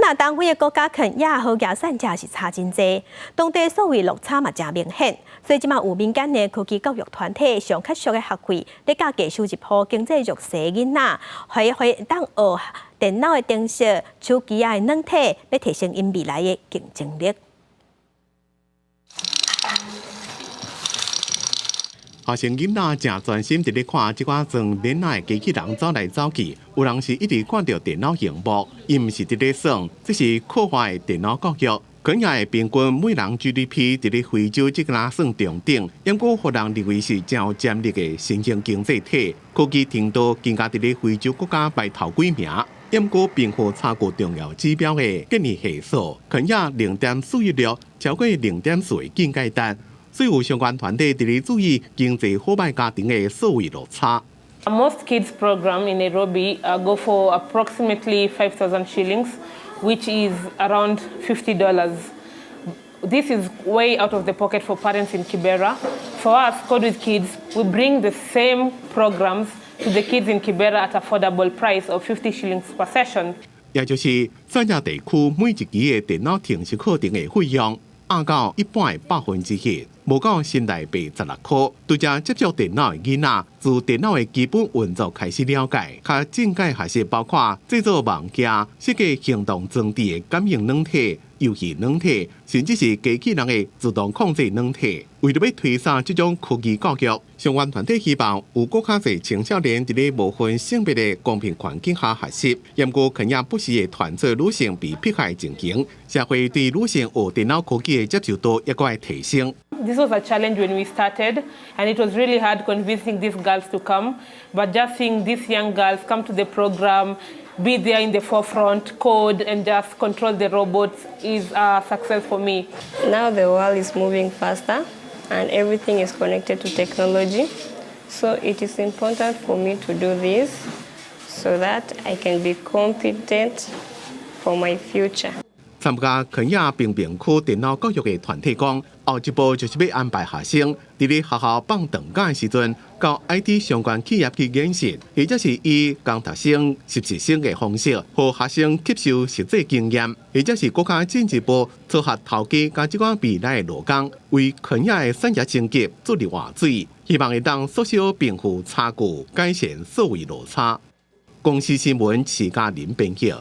纳东非的国家肯亚和亚产者是差真济，当地所谓落差嘛真明显。所以即马有民间的科技教育团体上较俗的学费，咧教技术一波经济弱势的囡仔，会当学电脑的程式、手机的软体，要提升因未来的竞争力。学生囡仔正专心伫咧看即寡装电脑的机器人走来走去，有人是一直看着电脑荧幕，伊毋是伫咧耍，这是课外的电脑教育。肯亚的平均每人 GDP 伫咧非洲即个算中等，因过互人认为是真有潜力的新兴经济体，科技程度更加伫咧非洲国家排头几名。因过并无差过重要指标的建立系数，肯亚0.41超过0.4的境界单。所以有相关团体伫咧注意经济好歹家庭的所谓落差。Most kids program in Nairobi go for approximately 5,000 shillings, which is around $50. This is way out of the pocket for parents in Kibera. For us, Code with Kids, we bring the same programs to the kids in Kibera at affordable price of 50 shillings per session. 也就是三亚地区每一期的电脑程式课程的费用，压到一半的1/1。无到新台币16块，拄则接触电脑的囡仔，自电脑的基本运作开始了解，较正解学习包括制作物件、设计行动装置的感应软体、游戏软体，甚至是机器人的自动控制软体。为了要推展这种科技教育，相关团体希望有更较侪青少年伫咧无分性别的公平环境下学习。因过肯亚不时的团做女性被迫害情形，社会对女性学电脑科技的接受度也该提升。This was a challenge when we started, and it was really hard convincing these girls to come. But just seeing these young girls come to the program, be there in the forefront, code, and just control the robots is a success for me. Now the world is moving faster, and everything is connected to technology. So it is important for me to do this so that I can be competent for my future. 参加肯亚平平区电脑教育的团体讲，后一步就是要安排学生伫咧学校放长假的时阵，到 IT 相关企业去演习，或者是以工读生、实习生的方式，和学生吸收实际经验，或者是更加进一步撮合头家甲即款未来的劳工，为肯亚的产业升级注入活水，希望会当缩小贫富差距，改善社会落差。公司新闻徐嘉玲编辑。